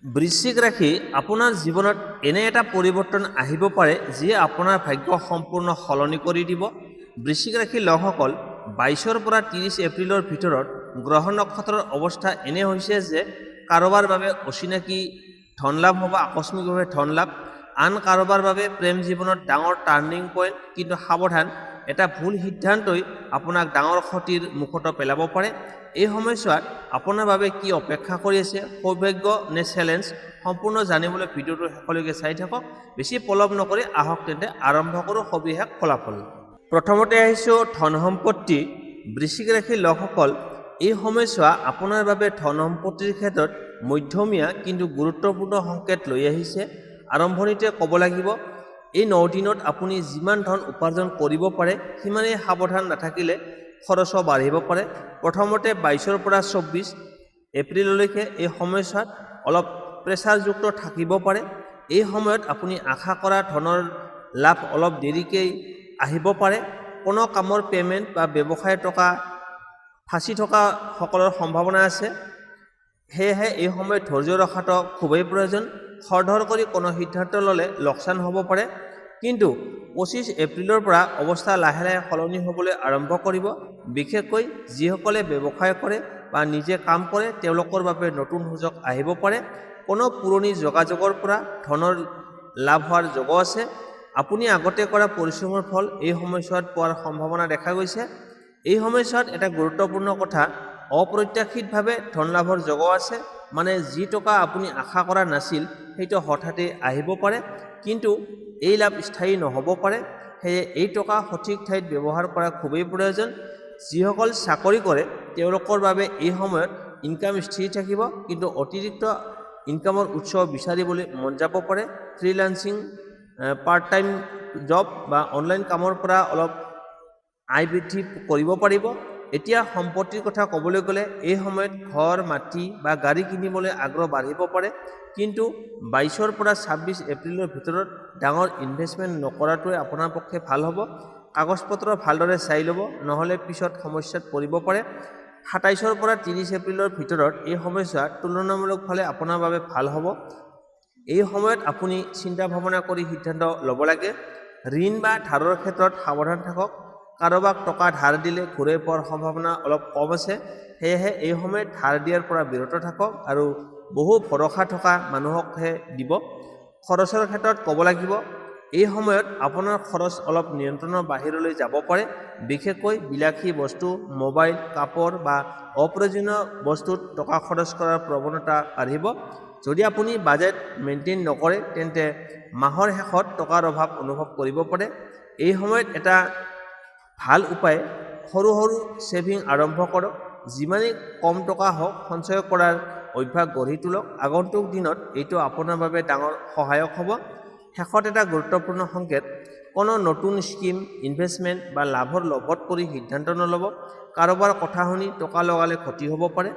বৃশ্চিক ৰাশি আপোনাৰ জীৱনত এনে এটা পৰিৱৰ্তন আহিব পাৰে যিয়ে আপোনাৰ ভাগ্য সম্পূৰ্ণ সলনি কৰি দিব। বৃশ্চিক ৰাশিৰ লোকসকল 22ৰ পৰা 30 এপ্ৰিলৰ ভিতৰত গ্ৰহ নক্ষত্ৰৰ অৱস্থা এনে হৈছে যে কাৰোবাৰ বাবে অচিনাকি ধন লাভ হ'ব, আকস্মিকভাৱে ধন লাভ। আন কাৰোবাৰ বাবে প্ৰেম জীৱনত ডাঙৰ টাৰ্ণিং পইণ্ট। কিন্তু সাৱধান, এটা ভুল সিদ্ধান্তই আপোনাক ডাঙৰ ক্ষতিৰ মুখত পেলাব পাৰে। এই সময়ছোৱাত আপোনাৰ বাবে কি অপেক্ষা কৰি আছে, সৌভাগ্য নে চেলেঞ্জ, সম্পূৰ্ণ জানিবলৈ ভিডিঅ'টো শেষলৈকে চাই থাকক। বেছি পলম নকৰি আহক তেন্তে আৰম্ভ কৰোঁ সবিশেষ ফলাফল। প্ৰথমতে আহিছোঁ ধন সম্পত্তি। বৃশ্চিক ৰাশিৰ লোকসকল, এই সময়ছোৱা আপোনাৰ বাবে ধন সম্পত্তিৰ ক্ষেত্ৰত মধ্যমীয়া কিন্তু গুৰুত্বপূৰ্ণ সংকেত লৈ আহিছে। আৰম্ভণিতে ক'ব লাগিব, এই 9 দিনত আপুনি যিমান ধন উপাৰ্জন কৰিব পাৰে সিমানেই সাৱধান নাথাকিলে খৰচো বাঢ়িব পাৰে। প্ৰথমতে 22ৰ পৰা 24 এপ্ৰিললৈকে এই সময়ছোৱাত অলপ প্ৰেছাৰযুক্ত থাকিব পাৰে। এই সময়ত আপুনি আশা কৰা ধনৰ লাভ অলপ দেৰিকৈ আহিব পাৰে। কোনো কামৰ পে'মেণ্ট বা ব্যৱসায়ৰ টকা ফাঁচি থকা সকলৰ সম্ভাৱনা আছে। সেয়েহে এই সময়ত ধৈৰ্য ৰখাটো খুবেই প্ৰয়োজন। খৰধৰ কৰি কোনো সিদ্ধান্ত ল'লে লোকচান হ'ব পাৰে। কিন্তু 25 এপ্ৰিলৰ পৰা অৱস্থা লাহে লাহে সলনি হ'বলৈ আৰম্ভ কৰিব। বিশেষকৈ যিসকলে ব্যৱসায় কৰে বা নিজে কাম কৰে তেওঁলোকৰ বাবে নতুন সুযোগ আহিব পাৰে। কোনো পুৰণি যোগাযোগৰ পৰা ধনৰ লাভ হোৱাৰ যোগ আছে। আপুনি আগতে কৰা পৰিশ্ৰমৰ ফল এই সময়ছোৱাত পোৱাৰ সম্ভাৱনা দেখা গৈছে। এই সময়ছোৱাত এটা গুৰুত্বপূৰ্ণ কথা, অপ্ৰত্যাশিতভাৱে ধন লাভৰ যোগ আছে। মানে যি টকা আপুনি আশা কৰা নাছিল সেইটো হঠাতে আহিব পাৰে, কিন্তু এই লাভ স্থায়ী নহ'ব পাৰে। সেয়ে এই টকা সঠিক ঠাইত ব্যৱহাৰ কৰা খুবেই প্ৰয়োজন। যিসকল চাকৰি কৰে তেওঁলোকৰ বাবে এই সময়ত ইনকাম স্থিৰ থাকিব, কিন্তু অতিৰিক্ত ইনকামৰ উৎস বিচাৰিবলৈ মন যাব পাৰে। ফ্ৰীলান্সিং, পাৰ্ট টাইম জব বা অনলাইন কামৰ পৰা অলপ আয় বৃদ্ধি কৰিব পাৰিব। এতিয়া সম্পত্তিৰ কথা ক'বলৈ গ'লে এই সময়ত ঘৰ, মাটি বা গাড়ী কিনিবলৈ আগ্ৰহ বাঢ়িব পাৰে। কিন্তু 22ৰ পৰা 26 এপ্ৰিলৰ ভিতৰত ডাঙৰ ইনভেষ্টমেণ্ট নকৰাটোৱে আপোনাৰ পক্ষে ভাল হ'ব। কাগজপত্ৰ ভালদৰে চাই ল'ব, নহ'লে পিছত সমস্যাত পৰিব পাৰে। 27ৰ পৰা 30 এপ্ৰিলৰ ভিতৰত এই সময়ছোৱা তুলনামূলকভাৱে আপোনাৰ বাবে ভাল হ'ব। এই সময়ত আপুনি চিন্তা ভাৱনা কৰি সিদ্ধান্ত ল'ব লাগে। ঋণ বা ধাৰৰ ক্ষেত্ৰত সাৱধান থাকক। কাৰোবাক টকা ধাৰ দিলে ঘূৰাই পোৱাৰ সম্ভাৱনা অলপ কম আছে। সেয়েহে এই সময়ত ধাৰ দিয়াৰ পৰা বিৰত থাকক আৰু বহু ভৰসা থকা মানুহকহে দিব। খৰচৰ ক্ষেত্ৰত ক'ব লাগিব, এই সময়ত আপোনাৰ খৰচ অলপ নিয়ন্ত্ৰণৰ বাহিৰলৈ যাব পাৰে। বিশেষকৈ বিলাসী বস্তু, মোবাইল, কাপোৰ বা অপ্ৰয়োজনীয় বস্তুত টকা খৰচ কৰাৰ প্ৰৱণতা বাঢ়িব। যদি আপুনি বাজেট মেইনটেইন নকৰে তেন্তে মাহৰ শেষত টকাৰ অভাৱ অনুভৱ কৰিব পাৰে। এই সময়ত এটা ভাল উপায়, সৰু সৰু ছেভিং আৰম্ভ কৰক। যিমানেই কম টকা হওক সঞ্চয় কৰাৰ অভ্যাস গঢ়ি তোলক। আগন্তুক দিনত এইটো আপোনাৰ বাবে ডাঙৰ সহায়ক হ'ব। শেষত এটা গুৰুত্বপূৰ্ণ সংকেত, কোনো নতুন স্কিম, ইনভেষ্টমেণ্ট বা লাভৰ লোভত পৰি সিদ্ধান্ত নল'ব। কাৰোবাৰ কথা শুনি টকা লগালে ক্ষতি হ'ব পাৰে।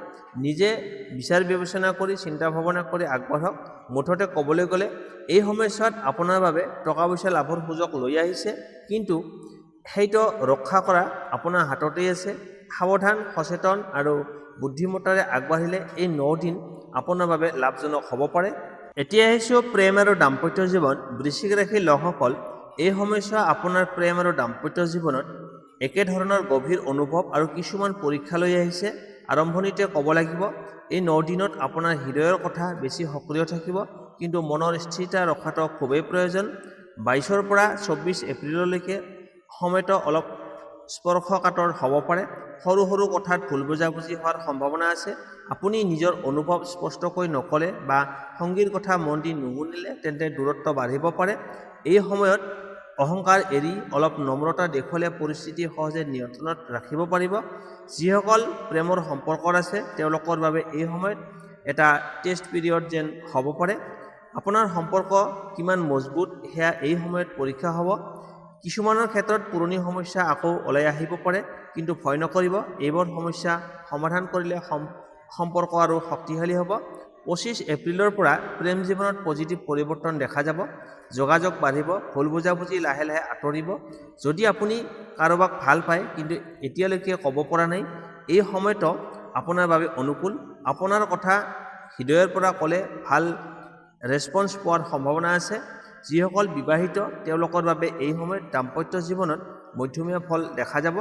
নিজে বিচাৰ বিবেচনা কৰি চিন্তা ভাৱনা কৰি আগবাঢ়ক। মুঠতে ক'বলৈ গ'লে এই সময়ছোৱাত আপোনাৰ বাবে টকা পইচা লাভৰ সুযোগ লৈ আহিছে, কিন্তু সেইটো ৰক্ষা কৰা আপোনাৰ হাততেই আছে। সাৱধান, সচেতন আৰু বুদ্ধিমত্তাৰে আগবাঢ়িলে এই 9 দিন আপোনাৰ বাবে লাভজনক হ'ব পাৰে। এতিয়া আহিছোঁ প্ৰেম আৰু দাম্পত্য জীৱন। বৃশ্চিক ৰাশিৰ লোকসকল, এই সময়ছোৱা আপোনাৰ প্ৰেম আৰু দাম্পত্য জীৱনত একেধৰণৰ গভীৰ অনুভৱ আৰু কিছুমান পৰীক্ষা লৈ আহিছে। আৰম্ভণিতে ক'ব লাগিব, এই 9 দিনত আপোনাৰ হৃদয়ৰ কথা বেছি সক্ৰিয় থাকিব, কিন্তু মনৰ স্থিৰতা ৰখাটো খুবেই প্ৰয়োজন। 22ৰ পৰা 24 এপ্ৰিললৈকে সময়তো অলপ স্পৰ্শকাতৰ হ'ব পাৰে। সৰু সৰু কথাত ভুল বুজাবুজি হোৱাৰ সম্ভাৱনা আছে। আপুনি নিজৰ অনুভৱ স্পষ্টকৈ নক'লে বা সঙ্গীৰ কথা মন দি নুশুনিলে তেন্তে দূৰত্ব বাঢ়িব পাৰে। এই সময়ত অহংকাৰ এৰি অলপ নম্ৰতা দেখুৱালে পৰিস্থিতি সহজে নিয়ন্ত্ৰণত ৰাখিব পাৰিব। যিসকল প্ৰেমৰ সম্পৰ্কত আছে তেওঁলোকৰ বাবে এই সময়ত এটা টেষ্ট পিৰিয়ড যেন হ'ব পাৰে। আপোনাৰ সম্পৰ্ক কিমান মজবুত সেয়া এই সময়ত পৰীক্ষা হ'ব। কিছুমানৰ ক্ষেত্ৰত পুৰণি সমস্যা আকৌ ওলাই আহিব পাৰে, কিন্তু ভয় নকৰিব। এইবোৰ সমস্যা সমাধান কৰিলে সম্পৰ্ক আৰু শক্তিশালী হ'ব। 25 এপ্ৰিলৰ পৰা প্ৰেম জীৱনত পজিটিভ পৰিৱৰ্তন দেখা যাব। যোগাযোগ বাঢ়িব, ভুল বুজাবুজি লাহে লাহে আঁতৰিব। যদি আপুনি কাৰোবাক ভাল পায় কিন্তু এতিয়ালৈকে ক'ব পৰা নাই, এই সময়টো আপোনাৰ বাবে অনুকূল। আপোনাৰ কথা হৃদয়ৰ পৰা ক'লে ভাল ৰেছপন্স পোৱাৰ সম্ভাৱনা আছে। যিসকল বিবাহিত তেওঁলোকৰ বাবে এই সময়ত দাম্পত্য জীৱনত মধ্যমীয়া ফল দেখা যাব।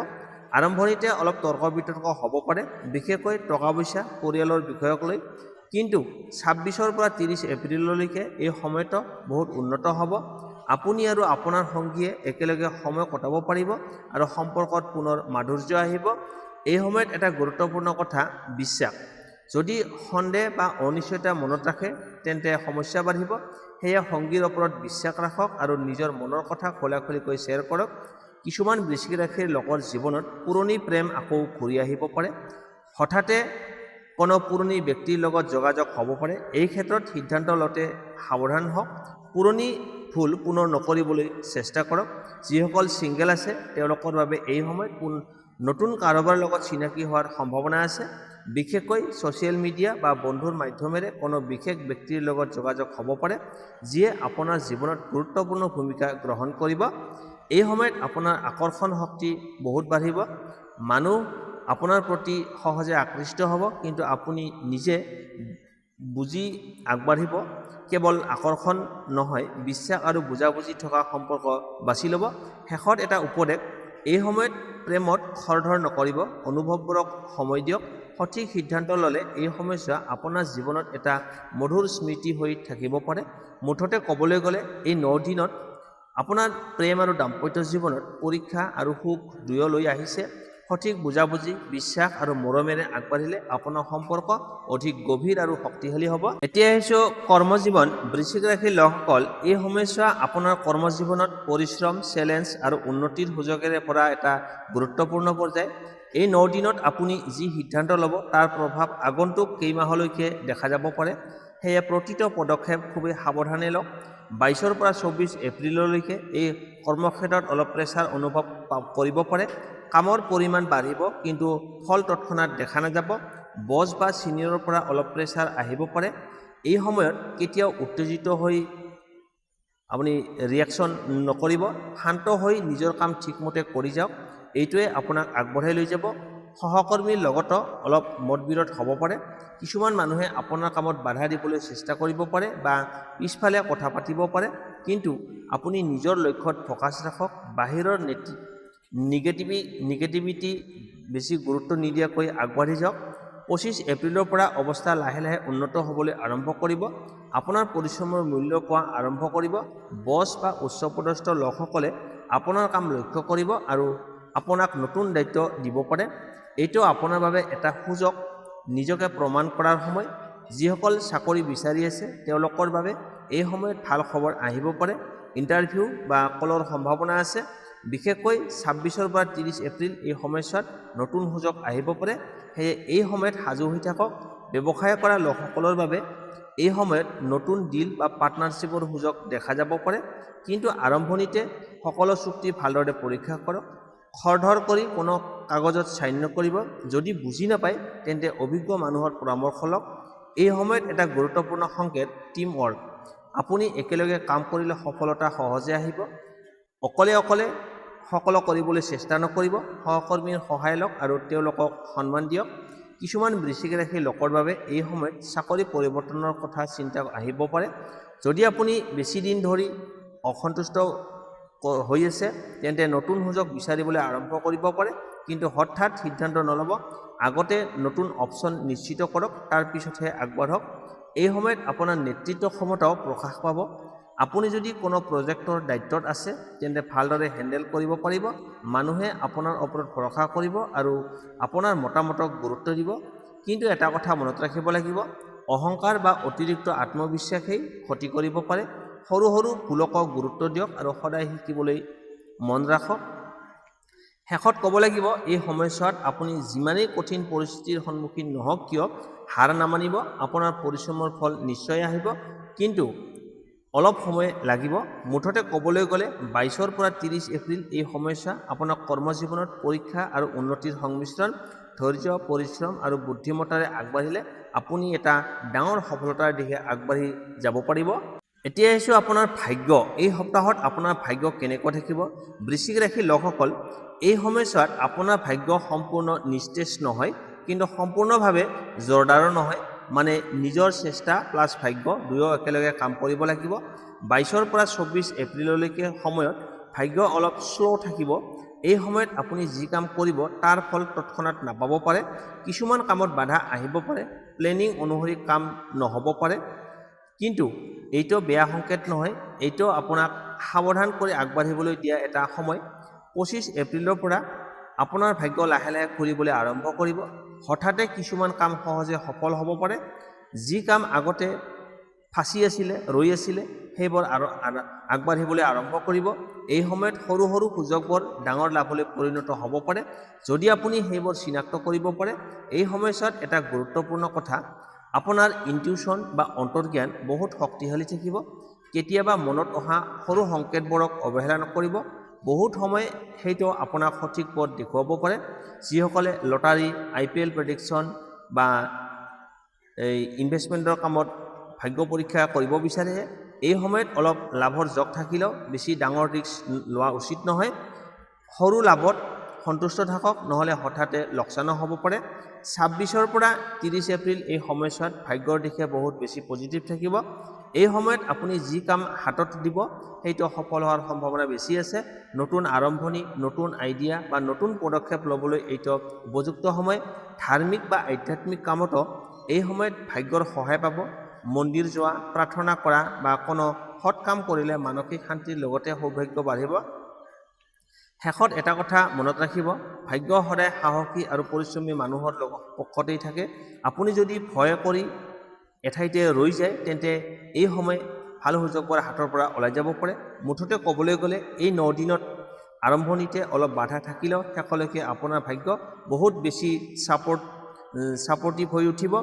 আৰম্ভণিতে অলপ তৰ্ক বিতৰ্ক হ'ব পাৰে, বিশেষকৈ টকা পইচা পৰিয়ালৰ বিষয়ক লৈ, কিন্তু 26 পৰা 30 এপ্ৰিললৈকে এই সময়টো বহুত উন্নত হ'ব। আপুনি আৰু আপোনাৰ সঙ্গীয়ে একেলগে সময় কটাব পাৰিব আৰু সম্পৰ্কত পুনৰ মাধুৰ্য আহিব। এই সময়ত এটা গুৰুত্বপূৰ্ণ কথা বিশ্বাস। যদি সন্দেহ বা অনিশ্চয়তা মনত ৰাখে তেন্তে সমস্যা বাঢ়িব। সেয়ে সঙ্গীৰ ওপৰত বিশ্বাস ৰাখক আৰু নিজৰ মনৰ কথা খোলাখুলিকৈ শ্বেয়াৰ কৰক। কিছুমান বৃশ্চিক ৰাশিৰ লোকৰ জীৱনত পুৰণি প্ৰেম আকৌ ঘূৰি আহিব পাৰে। হঠাতে কোনো পুৰণি ব্যক্তিৰ লগত যোগাযোগ হ'ব পাৰে। এই ক্ষেত্ৰত সিদ্ধান্ত লওঁতে সাৱধান হওক। পুৰণি ভুল পুনৰ নকৰিবলৈ চেষ্টা কৰক। যিসকল ছিংগেল আছে তেওঁলোকৰ বাবে এই সময়ত নতুন কাৰোবাৰ লগত চিনাকি হোৱাৰ সম্ভাৱনা আছে। বিশেষকৈ ছ'চিয়েল মিডিয়া বা বন্ধুৰ মাধ্যমেৰে কোনো বিশেষ ব্যক্তিৰ লগত যোগাযোগ হ'ব পাৰে, যিয়ে আপোনাৰ জীৱনত গুৰুত্বপূৰ্ণ ভূমিকা গ্ৰহণ কৰিব। এই সময়ত আপোনাৰ আকৰ্ষণ শক্তি বহুত বাঢ়িব। মানুহ আপোনাৰ প্ৰতি সহজে আকৃষ্ট হ'ব, কিন্তু আপুনি নিজে বুজি আগবাঢ়িব। কেৱল আকৰ্ষণ নহয়, বিশ্বাস আৰু বুজাবুজি থকা সম্পৰ্ক বাছি ল'ব। শেষত এটা উপদেশ, এই সময়ত প্ৰেমত খৰধৰ নকৰিব, অনুভৱবোৰক সময় দিয়ক। সঠিক সিদ্ধান্ত ল'লে এই সময়ছোৱা আপোনাৰ জীৱনত এটা মধুৰ স্মৃতি হৈ থাকিব পাৰে। মুঠতে ক'বলৈ গ'লে এই 9 দিনত আপোনাৰ প্ৰেম আৰু দাম্পত্য জীৱনত পৰীক্ষা আৰু সুখ দুয়ো লৈ আহিছে। সঠিক বুজাবুজি, বিশ্বাস আৰু মৰমেৰে আগবাঢ়িলে আপোনাৰ সম্পৰ্ক অধিক গভীৰ আৰু শক্তিশালী হ'ব। এতিয়া আহিছোঁ কৰ্মজীৱন। বৃশ্চিক ৰাশিৰ লোকসকল, এই সময়ছোৱা আপোনাৰ কৰ্মজীৱনত পৰিশ্ৰম, চেলেঞ্জ আৰু উন্নতিৰ সুযোগেৰে ভৰা এটা গুৰুত্বপূৰ্ণ পৰ্যায়। এই 9 দিনত আপুনি যি সিদ্ধান্ত ল'ব তাৰ প্ৰভাৱ আগন্তুক কেইমাহলৈকে দেখা যাব পাৰে। সেয়ে প্ৰতিটো পদক্ষেপ খুবেই সাৱধানে লওক। 22 পৰা 24 এপ্ৰিললৈকে এই কৰ্মক্ষেত্ৰত অলপ প্ৰেছাৰ অনুভৱ কৰিব পাৰে। কামৰ পৰিমাণ বাঢ়িব, কিন্তু ফল তৎক্ষণাত দেখা নাযাব। বছ বা ছিনিয়ৰৰ পৰা অলপ প্ৰেছাৰ আহিব পাৰে। এই সময়ত কেতিয়াও উত্তেজিত হৈ আপুনি ৰিয়েকশ্যন নকৰিব। শান্ত হৈ নিজৰ কাম ঠিকমতে কৰি যাওক। এইটোৱে আপোনাক আগবঢ়াই লৈ যাব। সহকৰ্মীৰ লগতো অলপ মতবিৰোধ হ'ব পাৰে। কিছুমান মানুহে আপোনাৰ কামত বাধা দিবলৈ চেষ্টা কৰিব পাৰে বা পিছফালে কথা পাতিব পাৰে, কিন্তু আপুনি নিজৰ লক্ষ্যত ফ'কাছ ৰাখক। বাহিৰৰ নিগেটিভিটি বেছি গুৰুত্ব নিদিয়াকৈ আগবাঢ়ি যাওক। 25 এপ্ৰিলৰ পৰা অৱস্থা লাহে লাহে উন্নত হ'বলৈ আৰম্ভ কৰিব। আপোনাৰ পৰিশ্ৰমৰ মূল্য পোৱা আৰম্ভ কৰিব। বছ বা উচ্চপদস্থ লোকসকলে আপোনাৰ কাম লক্ষ্য কৰিব আৰু আপোনাক নতুন দায়িত্ব দিব পাৰে। এইটো আপোনাৰ বাবে এটা সুযোগ নিজকে প্ৰমাণ কৰাৰ সময়। যিসকল চাকৰি বিচাৰি আছে তেওঁলোকৰ বাবে এই সময়ত ভাল খবৰ আহিব পাৰে। ইণ্টাৰভিউ বা কলৰ সম্ভাৱনা আছে। বিশেষকৈ 26 পৰা 30 এপ্ৰিল এই সময়ছোৱাত নতুন সুযোগ আহিব পাৰে। সেয়ে এই সময়ত সাজু হৈ থাকক। ব্যৱসায় কৰা লোকসকলৰ বাবে এই সময়ত নতুন ডিল বা পাৰ্টনাৰশ্বিপৰ সুযোগ দেখা যাব পাৰে, কিন্তু আৰম্ভণিতে সকলো চুক্তি ভালদৰে পৰীক্ষা কৰক। খৰধৰ কৰি কোনো কাগজত চাইন নকৰিব। যদি বুজি নাপায় তেন্তে অভিজ্ঞ মানুহৰ পৰামৰ্শ লওক। এই সময়ত এটা গুৰুত্বপূৰ্ণ সংকেত, টিম ৱৰ্ক। আপুনি একেলগে কাম কৰিলে সফলতা সহজে আহিব। অকলে সকলো কৰিবলৈ চেষ্টা নকৰিব। সহকৰ্মীৰ সহায় লওক আৰু তেওঁলোকক সন্মান দিয়ক। কিছুমান বৃশ্চিক ৰাশিৰ লোকৰ বাবে এই সময়ত চাকৰি পৰিৱৰ্তনৰ কথা চিন্তা আহিব পাৰে। যদি আপুনি বেছি দিন ধৰি অসন্তুষ্ট হৈ আছে তেন্তে নতুন সুযোগ বিচাৰিবলৈ আৰম্ভ কৰিব পাৰে, কিন্তু হঠাৎ সিদ্ধান্ত নল'ব। আগতে নতুন অপশ্যন নিশ্চিত কৰক, তাৰ পিছতহে আগবাঢ়ক। এই সময়ত আপোনাৰ নেতৃত্ব ক্ষমতাও প্ৰকাশ পাব। আপুনি যদি কোনো প্ৰজেক্টৰ দায়িত্বত আছে তেন্তে ভালদৰে হেণ্ডেল কৰিব পাৰিব। মানুহে আপোনাৰ ওপৰত ভৰসা কৰিব আৰু আপোনাৰ মতামতক গুৰুত্ব দিব। কিন্তু এটা কথা মনত ৰাখিব লাগিব, অহংকাৰ বা অতিৰিক্ত আত্মবিশ্বাসেই ক্ষতি কৰিব পাৰে। সৰু সৰু ভুলকক গুৰুত্ব দিয়ক আৰু সদায় শিকিবলৈ মন ৰাখক। শেষত ক'ব লাগিব, এই সময়ছোৱাত আপুনি যিমানেই কঠিন পৰিস্থিতিৰ সন্মুখীন নহওক কিয় হাৰ নামানিব। আপোনাৰ পৰিশ্ৰমৰ ফল নিশ্চয় আহিব, কিন্তু অলপ সময় লাগিব। মুঠতে ক'বলৈ গ'লে 22 পৰা 30 এপ্ৰিল এই সময়ছোৱা আপোনাক কৰ্মজীৱনত পৰীক্ষা আৰু উন্নতিৰ সংমিশ্ৰণ। ধৈৰ্য, পৰিশ্ৰম আৰু বুদ্ধিমত্তাৰে আগবাঢ়িলে আপুনি এটা ডাঙৰ সফলতাৰ দিশে আগবাঢ়ি যাব পাৰিব। এতিয়া আহিছোঁ আপোনাৰ ভাগ্য। এই সপ্তাহত আপোনাৰ ভাগ্য কেনেকুৱা থাকিব? বৃশ্চিক ৰাশিৰ লোকসকল, এই সময়ছোৱাত আপোনাৰ ভাগ্য সম্পূৰ্ণ নিস্তেজ নহয়, কিন্তু সম্পূৰ্ণভাৱে জোৰদাৰো নহয়। মানে নিজৰ চেষ্টা প্লাছ ভাগ্য দুয়ো একেলগে কাম কৰিব লাগিব। 22 পৰা 24 এপ্ৰিললৈকে সময়ত ভাগ্য অলপ শ্ল' থাকিব। এই সময়ত আপুনি যি কাম কৰিব তাৰ ফল তৎক্ষণাত নাপাব পাৰে। কিছুমান কামত বাধা আহিব পাৰে, প্লেনিং অনুসৰি কাম নহ'ব পাৰে। কিন্তু এইটো বেয়া সংকেত নহয়, এইটো আপোনাক সাৱধান কৰি আগবাঢ়িবলৈ দিয়া এটা সময়। 25 এপ্ৰিলৰ পৰা আপোনাৰ ভাগ্য লাহে লাহে ঘূৰিবলৈ আৰম্ভ কৰিব। হঠাতে কিছুমান কাম সহজে সফল হ'ব পাৰে। যি কাম আগতে ফাঁচি আছিলে, ৰৈ আছিলে, সেইবোৰ আৰু আগবাঢ়িবলৈ আৰম্ভ কৰিব। এই সময়ত সৰু সৰু সুযোগবোৰ ডাঙৰ লাভলৈ পৰিণত হ'ব পাৰে। যদি আপুনি সেইবোৰ চিনাক্ত কৰিব পাৰে, এই সময়ছোৱাত এটা গুৰুত্বপূৰ্ণ কথা, আপোনাৰ ইনটিউশ্যন বা অন্তৰ্জ্ঞান বহুত শক্তিশালী থাকিব। কেতিয়াবা মনত অহা সৰু সংকেতবোৰক অৱহেলা নকৰিব। বহুত সময় সেইটো আপোনাক সঠিক পথ দেখুৱাব পাৰে। যিসকলে লটাৰী, IPL প্ৰেডিকশ্যন বা এই ইনভেষ্টমেণ্টৰ কামত ভাগ্য পৰীক্ষা কৰিব বিচাৰে, এই সময়ত অলপ লাভৰ জক থাকিলেও বেছি ডাঙৰ ৰিস্ক লোৱা উচিত নহয়। সৰু লাভত সন্তুষ্ট থাকক, নহ'লে হঠাতে লোকচানো হ'ব পাৰে। 26 পৰা 30 এপ্ৰিল এই সময়ছোৱাত ভাগ্যৰ দিশে বহুত বেছি পজিটিভ থাকিব। এই সময়ত আপুনি যি কাম হাতত দিব সেইটো সফল হোৱাৰ সম্ভাৱনা বেছি আছে। নতুন আৰম্ভণি, নতুন আইডিয়া বা নতুন পদক্ষেপ ল'বলৈ এইটো উপযুক্ত সময়। ধাৰ্মিক বা আধ্যাত্মিক কামতো এই সময়ত ভাগ্যৰ সহায় পাব। মন্দিৰ যোৱা, প্ৰাৰ্থনা কৰা বা কোনো সৎ কাম কৰিলে মানসিক শান্তিৰ লগতে সৌভাগ্য বাঢ়িব। শেষত এটা কথা মনত ৰাখিব, ভাগ্য সদায় সাহসী আৰু পৰিশ্ৰমী মানুহৰ পক্ষতেই থাকে। আপুনি যদি ভয় কৰি এঠাইতে ৰৈ যায়, তেন্তে এই সময় ভাল সুযোগবোৰ হাতৰ পৰা ওলাই যাব পাৰে। মুঠতে ক'বলৈ গ'লে এই 9 দিনত আৰম্ভণিতে অলপ বাধা থাকিলেও শেষলৈকে আপোনাৰ ভাগ্য বহুত বেছি ছাপৰ্টিভ হৈ উঠিব।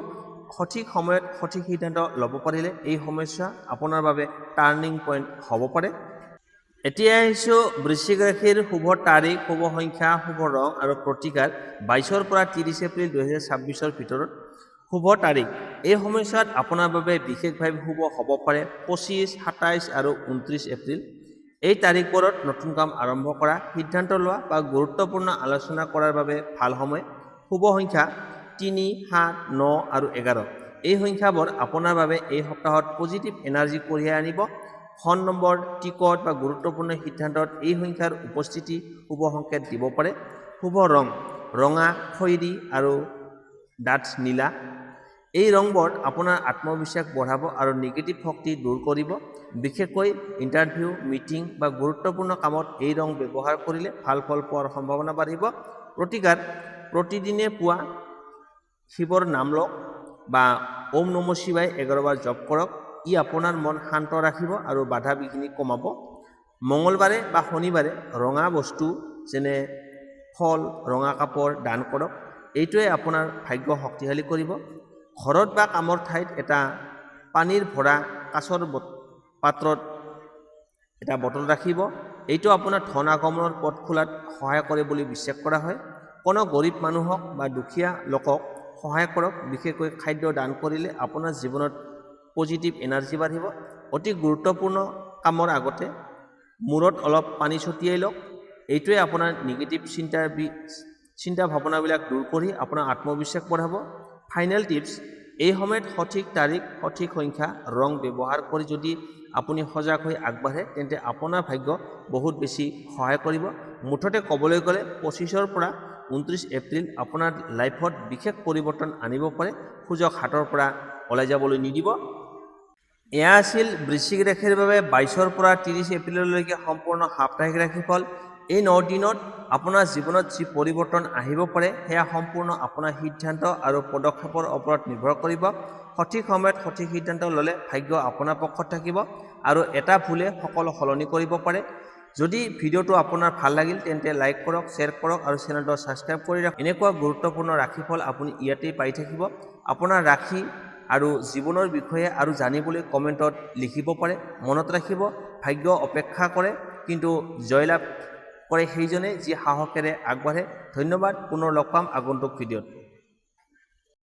সঠিক সময়ত সঠিক সিদ্ধান্ত ল'ব পাৰিলে এই সমস্যা আপোনাৰ বাবে টাৰ্ণিং পইণ্ট হ'ব পাৰে। এতিয়া আহিছোঁ বৃশ্চিক ৰাশিৰ শুভ তাৰিখ, শুভ সংখ্যা, শুভ ৰং আৰু প্ৰতিকাৰ 22 পৰা 30 এপ্ৰিল 2026 ভিতৰত। শুভ তাৰিখ, এই সময়ছোৱাত আপোনাৰ বাবে বিশেষভাৱে শুভ হ'ব পাৰে 25, 27 আৰু 29 এপ্ৰিল। এই তাৰিখবোৰত নতুন কাম আৰম্ভ কৰা, সিদ্ধান্ত লোৱা বা গুৰুত্বপূৰ্ণ আলোচনা কৰাৰ বাবে ভাল সময়। শুভ সংখ্যা 3, 7, 9 আৰু 11। এই সংখ্যাবোৰ আপোনাৰ বাবে এই সপ্তাহত পজিটিভ এনাৰ্জি কঢ়িয়াই আনিব। ফোন নম্বৰ, টিকট বা গুৰুত্বপূৰ্ণ সিদ্ধান্তত এই সংখ্যাৰ উপস্থিতি শুভ সংকেত দিব পাৰে। শুভ ৰং ৰঙা, খয়েৰী আৰু ডাঠ নীলা। এই ৰংবোৰ আপোনাৰ আত্মবিশ্বাস বঢ়াব আৰু নিগেটিভ শক্তি দূৰ কৰিব। বিশেষকৈ ইণ্টাৰভিউ, মিটিং বা গুৰুত্বপূৰ্ণ কামত এই ৰং ব্যৱহাৰ কৰিলে ভাল ফল পোৱাৰ সম্ভাৱনা বাঢ়িব। প্ৰতিকাৰ, প্ৰতিদিনে পুৱা শিৱৰ নাম লওক বা ওম নমঃ শিৱায় 11 বাৰ জপ কৰক। ই আপোনাৰ মন শান্ত ৰাখিব আৰু বাধা বিঘিনি কমাব। মঙলবাৰে বা শনিবাৰে ৰঙা বস্তু যেনে ফল, ৰঙা কাপোৰ দান কৰক। এইটোৱে আপোনাৰ ভাগ্য শক্তিশালী কৰিব। ঘৰত বা কামৰ ঠাইত এটা পানীৰ ভৰা কাঁচৰ পাত্ৰত এটা বটল ৰাখিব। এইটো আপোনাৰ ধন আগমনৰ পথ খোলাত সহায় কৰে বুলি বিশ্বাস কৰা হয়। কোনো গৰীব মানুহক বা দুখীয়া লোকক সহায় কৰক। বিশেষকৈ খাদ্য দান কৰিলে আপোনাৰ জীৱনত পজিটিভ এনাৰ্জি বাঢ়িব। অতি গুৰুত্বপূৰ্ণ কামৰ আগতে মূৰত অলপ পানী ছটিয়াই লওক। এইটোৱে আপোনাৰ নিগেটিভ চিন্তা ভাৱনাবিলাক দূৰ কৰি আপোনাৰ আত্মবিশ্বাস বঢ়াব। ফাইনেল টিপছ, এই সময়ত সঠিক তাৰিখ, সঠিক সংখ্যা, ৰং ব্যৱহাৰ কৰি যদি আপুনি সজাগ হৈ আগবাঢ়ে, তেন্তে আপোনাৰ ভাগ্য বহুত বেছি সহায় কৰিব। মুঠতে ক'বলৈ গ'লে 25 পৰা 29 এপ্ৰিল আপোনাৰ লাইফত বিশেষ পৰিৱৰ্তন আনিব পাৰে। সুযোগ হাতৰ পৰা ওলাই যাবলৈ নিদিব। এয়া আছিল বৃশ্চিক ৰাশিৰ বাবে 22 পৰা 30 এপ্ৰিললৈকে সম্পূৰ্ণ সাপ্তাহিক ৰাশিফল। এই 9 দিনত আপোনাৰ জীৱনত যি পৰিৱৰ্তন আহিব পাৰে সেয়া সম্পূৰ্ণ আপোনাৰ সিদ্ধান্ত আৰু পদক্ষেপৰ ওপৰত নিৰ্ভৰ কৰিব। সঠিক সময়ত সঠিক সিদ্ধান্ত ল'লে ভাগ্য আপোনাৰ পক্ষত থাকিব আৰু এটা ভুলে সকলো সলনি কৰিব পাৰে। যদি ভিডিঅ'টো আপোনাৰ ভাল লাগিল তেন্তে লাইক কৰক, শ্বেয়াৰ কৰক আৰু চেনেলটো ছাবস্ক্ৰাইব কৰি ৰাখক। এনেকুৱা গুৰুত্বপূৰ্ণ ৰাশিফল আপুনি ইয়াতেই পাই থাকিব। আপোনাৰ ৰাশি আৰু জীৱনৰ বিষয়ে আৰু জানিবলৈ কমেণ্টত লিখিব পাৰে। মনত ৰাখিব, ভাগ্য অপেক্ষা কৰে কিন্তু জয়লাভ কৰে সেইজনে যি সাহসেৰে আগবাঢ়ে। ধন্যবাদ, পুনৰ লগ পাম আগন্তুক ভিডিঅ'ত।